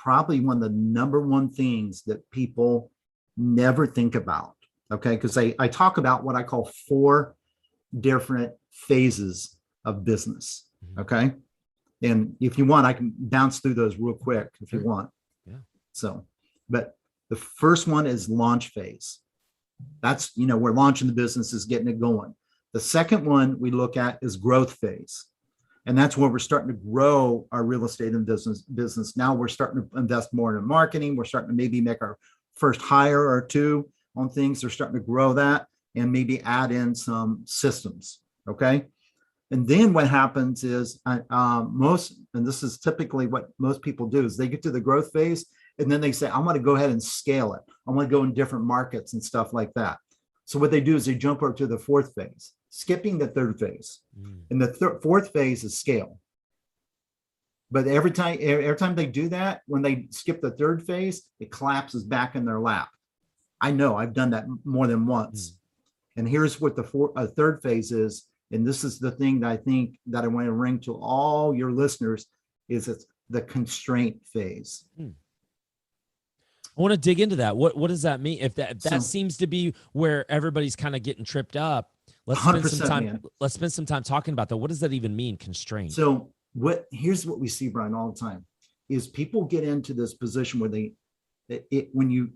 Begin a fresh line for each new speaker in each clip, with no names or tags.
probably one of the number one things that people never think about. Okay. Because I talk about what I call 4 different phases of business. Okay. And if you want, I can bounce through those real quick if you want.
Yeah.
So, but the first one is launch phase. That's, we're launching the business, is getting it going. The second one we look at is growth phase. And that's where we're starting to grow our real estate and business. Now we're starting to invest more in marketing. We're starting to maybe make our first hire or 2 on things. They're starting to grow that and maybe add in some systems. Okay. And then what happens is and this is typically what most people do, is they get to the growth phase and then they say, I want to go ahead and scale it. I want to go in different markets and stuff like that. So what they do is they jump up to the 4th phase, skipping the 3rd phase. And the 4th phase is scale. But every time they do that, when they skip the 3rd phase, it collapses back in their lap. I know, I've done that more than once. And here's what the 3rd phase is. And this is the thing that I think that I want to ring to all your listeners, is it's the constraint phase.
I want to dig into that. What does that mean? If that seems to be where everybody's kind of getting tripped up, let's spend some time. Man. Let's spend some time talking about that. What does that even mean, constraint?
So here's what we see, Brian, all the time, is people get into this position where when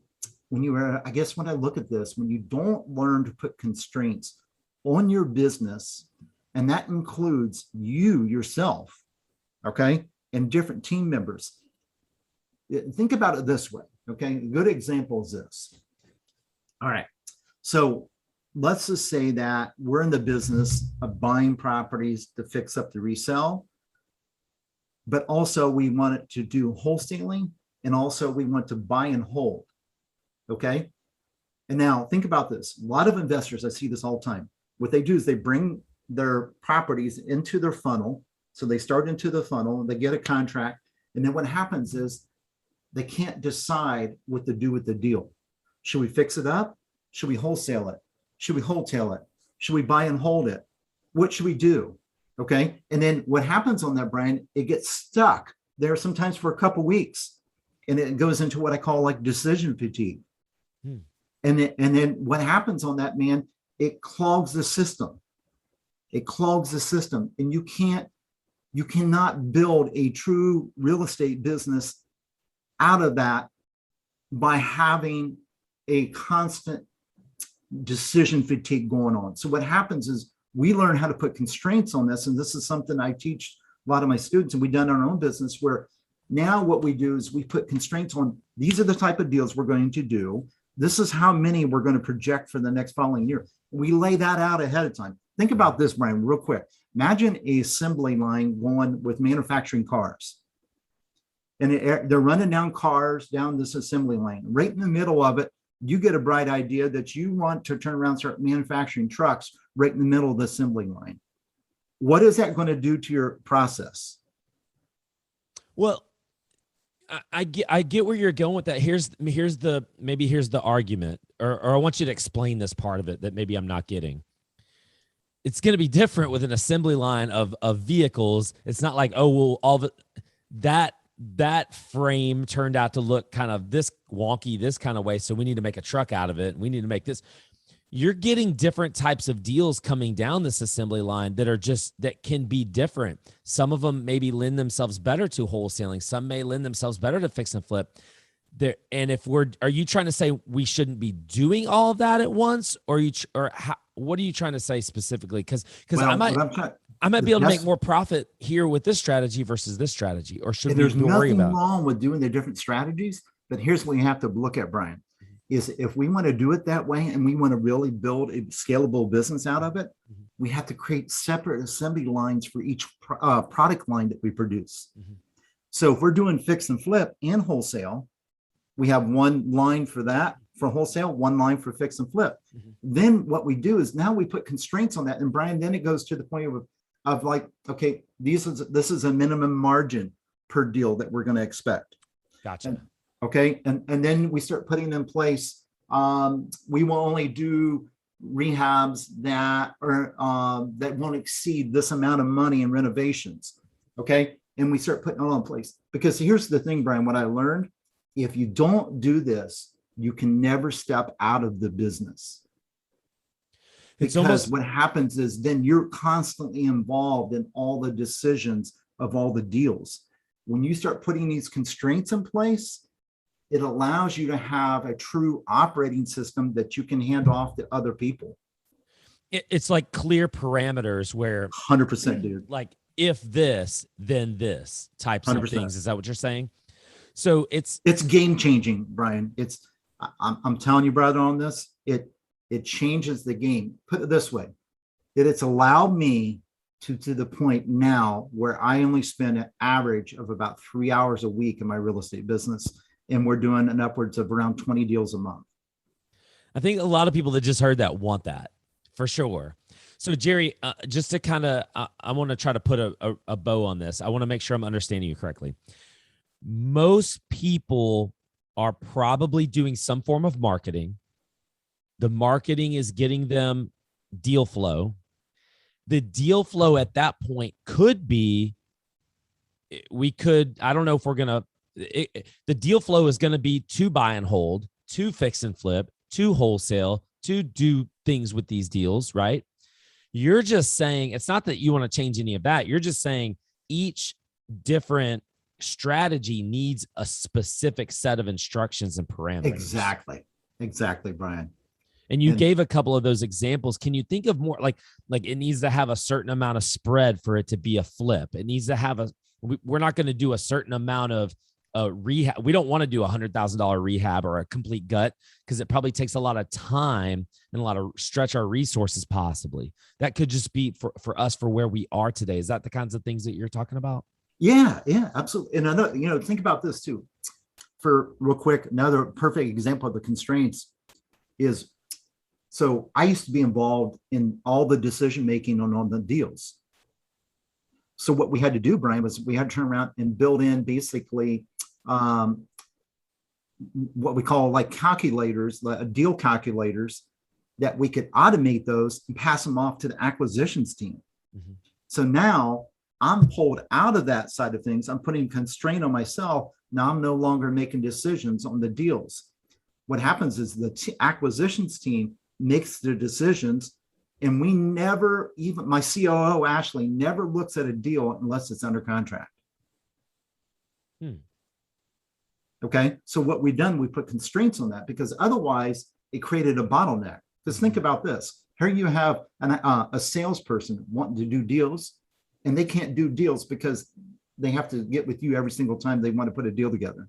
I look at this, when you don't learn to put constraints on your business, and that includes you yourself, okay, and different team members. Think about it this way, okay? A good example is this. All right, so let's just say that we're in the business of buying properties to fix up the resale, but also we want it to do wholesaling, and also we want to buy and hold, okay? And now think about this. A lot of investors, I see this all the time. What they do is they bring their properties into their funnel. So they start into the funnel, they get a contract. And then what happens is they can't decide what to do with the deal. Should we fix it up? Should we wholesale it? Should we wholesale it? Should we buy and hold it? What should we do? Okay. And then what happens on that, Brian, it gets stuck there sometimes for a couple of weeks. And it goes into what I call like decision fatigue. And then what happens on that, man, it clogs the system. It clogs the system. And you cannot build a true real estate business out of that by having a constant decision fatigue going on. So what happens is we learn how to put constraints on this. And this is something I teach a lot of my students, and we've done in our own business, where now what we do is we put constraints on, these are the type of deals we're going to do. This is how many we're going to project for the next following year. We lay that out ahead of time. Think about this, Brian, real quick. Imagine an assembly line going with manufacturing cars. And they're running down cars down this assembly line. Right in the middle of it, you get a bright idea that you want to turn around and start manufacturing trucks right in the middle of the assembly line. What is that going to do to your process?
Well, I get where you're going with that. Here's the argument, or I want you to explain this part of it that maybe I'm not getting. It's going to be different with an assembly line of vehicles. It's not like, oh, well, all of it, that frame turned out to look kind of this wonky, this kind of way, so we need to make a truck out of it. We need to make this. You're getting different types of deals coming down this assembly line that can be different. Some of them maybe lend themselves better to wholesaling. Some may lend themselves better to fix and flip. And are you trying to say we shouldn't be doing all of that at once, what are you trying to say specifically? Because I might be able to make more profit here with this strategy versus this strategy, or should we worry about?
There's nothing wrong with doing the different strategies, but here's what you have to look at, Brian. Is if we want to do it that way and we want to really build a scalable business out of it, we have to create separate assembly lines for each product line that we produce. So if we're doing fix and flip and wholesale, we have one line for that, for wholesale, one line for fix and flip. Then what we do is now we put constraints on that. And Brian, then it goes to the point of like, okay, this is a minimum margin per deal that we're going to expect.
Gotcha.
Okay. And then we start putting in place. We will only do rehabs that won't exceed this amount of money in renovations. Okay. And we start putting it all in place. Because here's the thing, Brian, what I learned, if you don't do this, you can never step out of the business.
It's
Because
almost
what happens is then you're constantly involved in all the decisions of all the deals. When you start putting these constraints in place, it allows you to have a true operating system that you can hand off to other people.
it's like clear parameters where
100%, dude.
like if this, then this types of
100%.
things. Is that what you're saying? So it's
game changing, Brian. I'm telling you, brother, on this, it changes the game. Put it this way, that it's allowed me to the point now where I only spend an average of about 3 hours a week in my real estate business. And we're doing an upwards of around 20 deals a month.
I think a lot of people that just heard that want that for sure. So Jerry, just to kind of, I want to try to put a bow on this. I want to make sure I'm understanding you correctly. Most people are probably doing some form of marketing. The marketing is getting them deal flow. The deal flow at that point could be, I don't know if we're going to, the deal flow is going to be to buy and hold, to fix and flip, to wholesale, to do things with these deals, right? You're just saying, it's not that you want to change any of that. You're just saying each different strategy needs a specific set of instructions and parameters.
Exactly, Brian.
And you gave a couple of those examples. Can you think of more like it needs to have a certain amount of spread for it to be a flip? It needs to have we're not going to do a certain amount of rehab. We don't want to do $100,000 rehab or a complete gut because it probably takes a lot of time and a lot of stretch our resources possibly. That could just be for us for where we are today. Is that the kinds of things that you're talking about?
Yeah, absolutely. And I know, think about this too. For real quick, another perfect example of the constraints is, so I used to be involved in all the decision-making on the deals. So what we had to do, Brian, was we had to turn around and build in basically what we call like calculators, like deal calculators, that we could automate those and pass them off to the acquisitions team. Mm-hmm. So now I'm pulled out of that side of things. I'm putting constraint on myself. Now I'm no longer making decisions on the deals. What happens is the acquisitions team makes the decisions, and we never, even my COO, Ashley, never looks at a deal unless it's under contract. Okay. So what we've done, we put constraints on that because otherwise it created a bottleneck. Just think about this. Here you have a salesperson wanting to do deals, and they can't do deals because they have to get with you every single time they want to put a deal together.